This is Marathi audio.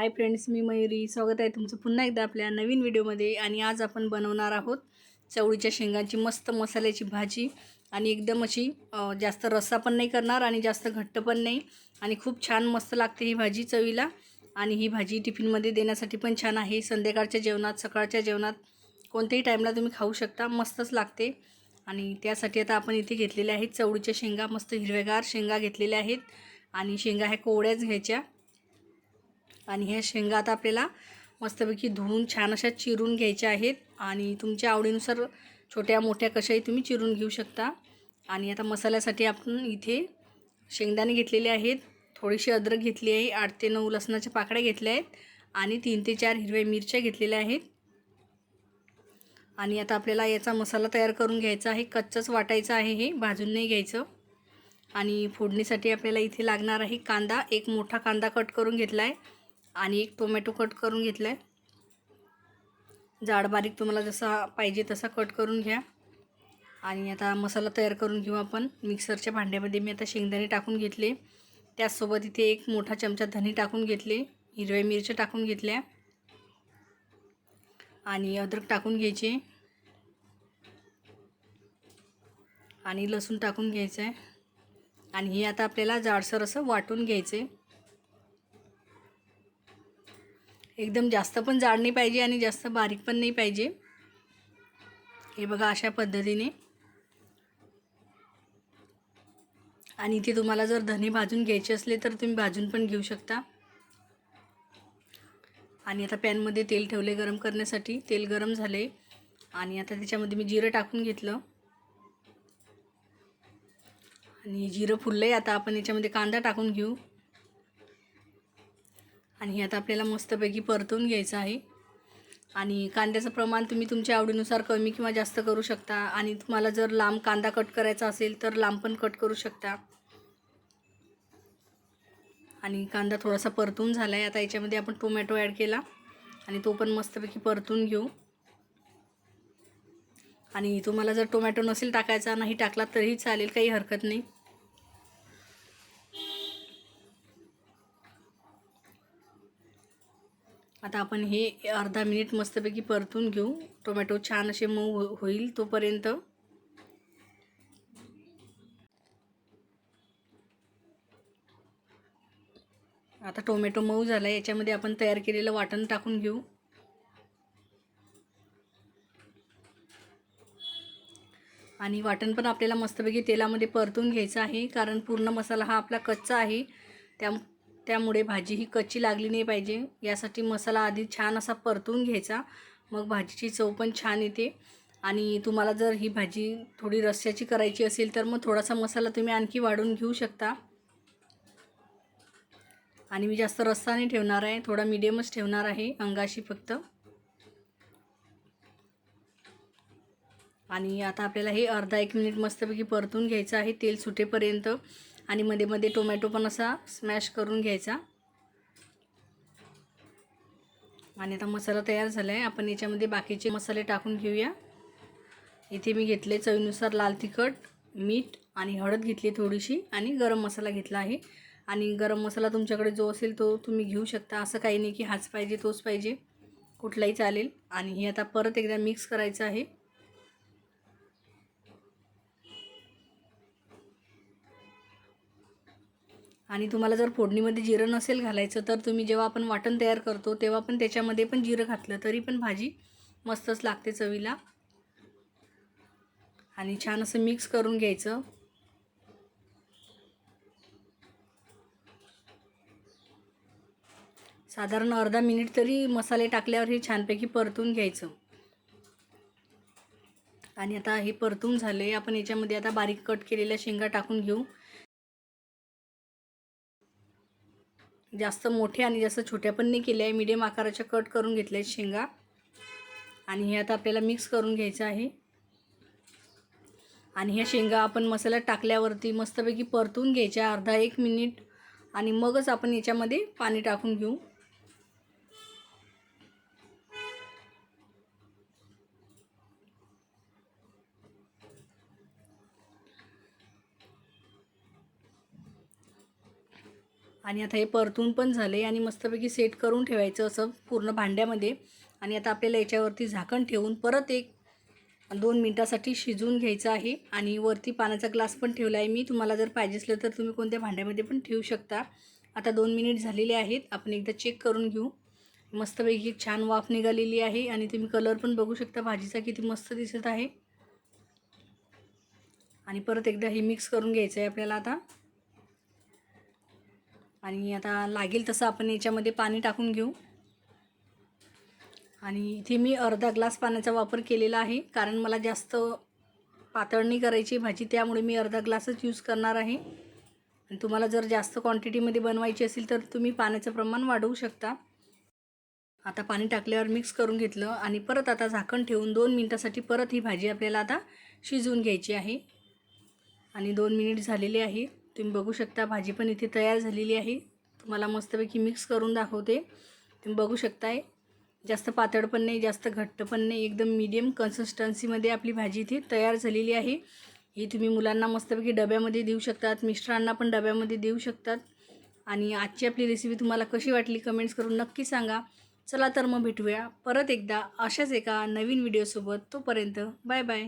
हाय फ्रेंड्स, मी मयुरी. स्वागत आहे तुमचं पुन्हा एकदा आपल्या नवीन व्हिडिओमध्ये. आणि आज आपण बनवणार आहोत चवळीच्या शेंगांची मस्त मसाल्याची भाजी. आणि एकदम अशी जास्त रस्सा पण नाही करणार आणि जास्त घट्ट पण नाही. आणि खूप छान मस्त लागते ही भाजी चवीला. आणि ही भाजी टिफिनमध्ये देण्यासाठी पण छान आहे. संध्याकाळच्या जेवणात, सकाळच्या जेवणात, कोणत्याही टाईमला तुम्ही खाऊ शकता. मस्तच लागते. आणि त्यासाठी आता आपण इथे घेतलेल्या आहेत चवळीच्या शेंगा. मस्त हिरव्यागार शेंगा घेतलेल्या आहेत. आणि शेंगा ह्या कोवळ्याच घ्यायच्या. आणि ह्या शेंगा आता आपल्याला मस्तपैकी धुवून छान अशा चिरून घ्यायच्या आहेत. आणि तुमच्या आवडीनुसार छोट्या मोठ्या कशाही तुम्ही चिरून घेऊ शकता. आणि आता मसाल्यासाठी आपण इथे शेंगदाणे घेतलेले आहेत, थोडीशी अद्रक घेतली आहे, 8 ते 9 लसणाच्या पाकळ्या घेतल्या आहेत आणि 3 ते 4 हिरव्या मिरच्या घेतलेल्या आहेत. आणि आता आपल्याला याचा मसाला तयार करून घ्यायचा आहे. कच्चंच वाटायचं आहे, हे भाजून नाही घ्यायचं. आणि फोडणीसाठी आपल्याला इथे लागणार आहे कांदा. एक मोठा कांदा कट करून घेतला आहे आणि एक टोमॅटो कट करून घेतला आहे. जाड बारीक तुम्हाला जसा पाहिजे तसा कट करून घ्या. आणि आता मसाला तयार करून घेऊ आपण. मिक्सरच्या भांड्यामध्ये मी आता शेंगदाणे टाकून घेतले. त्याचसोबत इथे एक मोठा चमचा धने टाकून घेतले, हिरव्या मिरच्या टाकून घेतल्या आणि अद्रक टाकून घ्यायचे आणि लसूण टाकून घ्यायचं आहे. आणि हे आता आपल्याला जाडसर असं वाटून घ्यायचं आहे. एकदम जास्त पण जाड नाही पाहिजे आणि जास्त बारीक पण नाही पाहिजे. हे बघा अशा पद्धतीने. आणि इथे तुम्हाला जर धने भाजून घ्यायचे असले तर तुम्ही भाजून पण घेऊ शकता. आणि आता पॅनमध्ये तेल ठेवले गरम करण्यासाठी. तेल गरम झाले आणि आता त्याच्यामध्ये मी जिरं टाकून घेतलं आणि जिरं फुलले. आता आपण याच्यामध्ये कांदा टाकून घेऊ आणि हे आता आपल्याला मस्तपैकी परतून घ्यायचं आहे. आणि कांद्याचं प्रमाण तुम्ही तुमच्या आवडीनुसार कमी किंवा जास्त करू शकता. आणि तुम्हाला जर लांब कांदा कट करायचा असेल तर लांब पण कट करू शकता. आणि कांदा थोडासा परतून झाला आहे. आता याच्यामध्ये आपण टोमॅटो ॲड केला आणि तो पण मस्तपैकी परतून घेऊ. आणि तुम्हाला जर टोमॅटो नसेल टाकायचा, नाही टाकला तरीही चालेल, काही हरकत नाही. आता आपण हे अर्धा मिनिट मस्तपैकी परतून घेऊ. टोमॅटो छान असे मऊ होईल तोपर्यंत. आता टोमॅटो मऊ झाला आहे. याच्यामध्ये आपण तयार केलेलं वाटण टाकून घेऊ. आणि वाटण पण आपल्याला मस्तपैकी तेलामध्ये परतून घ्यायचं आहे, कारण पूर्ण मसाला हा आपला कच्चा आहे. त्यामुळे भाजी ही कच्ची लागली नाही पाहिजे. यासाठी मसाला आधी छान असा परतून घ्यायचा, मग भाजीची चव पण छान येते. आणि तुम्हाला जर ही भाजी थोडी रस्स्याची करायची असेल तर मग थोडासा मसाला तुम्ही आणखी वाढवून घेऊ शकता. आणि मी जास्त रस्सा नाही ठेवणार आहे, थोडा मीडियमच ठेवणार आहे, अंगाशी फक्त. आणि आता आपल्याला हे अर्धा एक मिनिट मस्तपैकी परतून घ्यायचं आहे तेल सुटेपर्यंत. आणि मध्ये मध्ये टोमॅटो पण असा स्मॅश करून घ्यायचा. आणि आता मसाला तयार झाला आहे. आपण याच्यामध्ये बाकीचे मसाले टाकून घेऊया. इथे मी घेतले चवीनुसार लाल तिखट, मीठ आणि हळद घेतली थोडीशी, आणि गरम मसाला घेतला आहे. आणि गरम मसाला तुमच्याकडे जो असेल तो तुम्ही घेऊ शकता. असं काही नाही की हाच पाहिजे तोच पाहिजे, कुठलाही चालेल. आणि हे आता परत एकदा मिक्स करायचं आहे. आणि तुम्हाला जर फोडणीमध्ये जिरं नसेल घालायचं तर तुम्ही जेव्हा आपण वाटण तयार करतो तेव्हा पण त्याच्यामध्ये पण जिरं घातलं तरी पण भाजी मस्तच लागते चवीला. आणि छान असं मिक्स करून घ्यायचं. साधारण अर्धा मिनिट तरी मसाले टाकल्यावर हे छानपैकी परतून घ्यायचं. आणि आता हे परतून झाले. आपण याच्यामध्ये आता बारीक कट केलेल्या शेंगा टाकून घेऊ. जास्त मोठे आणि जास्त छोट्या पण नाही केल्या आहे, मीडियम आकाराच्या कट करून घेतल्या शेंगा. आणि हे आता आपल्याला मिक्स करून घ्यायचं आहे. आणि ह्या शेंगा आपण मसाल्यात टाकल्यावरती मस्तपैकी परतून घ्यायच्या अर्धा एक मिनिट. आणि मगच आपण याच्यामध्ये पाणी टाकून घेऊ. आणि आता हे परतून पण झाले आणि मस्तपैकी सेट करून ठेवायचं असं पूर्ण भांड्यामध्ये. आणि आता आपल्याला याच्यावरती झाकण ठेवून परत 1-2 मिनटासाठी शिजवून घ्यायचं आहे. आणि वरती पाण्याचा ग्लास पण ठेवला आहे मी. तुम्हाला जर पाहिजे असलं तर तुम्ही कोणत्या भांड्यामध्ये पण ठेवू शकता. आता 2 मिनिट झालेले आहेत. आपण एकदा चेक करून घेऊ. मस्तपैकी छान वाफ निघालेली आहे आणि तुम्ही कलर पण बघू शकता भाजीचा किती मस्त दिसत आहे. आणि परत एकदा हे मिक्स करून घ्यायचं आहे आपल्याला आता. आणि आता लागेल तसं आपण याच्यामध्ये पाणी टाकून घेऊ. आणि इथे मी अर्धा ग्लास पाण्याचा वापर केलेला आहे, कारण मला जास्त पातळ नाही करायची भाजी, त्यामुळे मी अर्धा ग्लासच यूज करणार आहे. आणि तुम्हाला जर जास्त क्वांटिटीमध्ये बनवायची असेल तर तुम्ही पाण्याचं प्रमाण वाढवू शकता. आता पाणी टाकल्यावर मिक्स करून घेतलं आणि परत आता झाकण ठेवून 2 मिनटासाठी परत ही भाजी आपल्याला आता शिजवून घ्यायची आहे. आणि 2 मिनिट झालेले आहे. तुम्ही बघू शकता भाजी पण इथे तयार झालेली आहे. तुम्हाला मस्तपैकी मिक्स करून दाखवते. तुम्ही बघू शकताय जास्त पातळ पण नाही, जास्त घट्ट पण नाही, एकदम मीडियम कन्सिस्टन्सीमध्ये आपली भाजी इथे तयार झालेली आहे. ही तुम्ही मुलांना मस्तपैकी डब्यामध्ये देऊ शकतात, मिस्टरांना पण डब्यामध्ये देऊ शकतात. आणि आजची आपली रेसिपी तुम्हाला कशी वाटली कमेंट्स करून नक्की सांगा. चला तर मग भेटूया परत एकदा अशाच एका नवीन व्हिडिओसोबत. तोपर्यंत बाय बाय.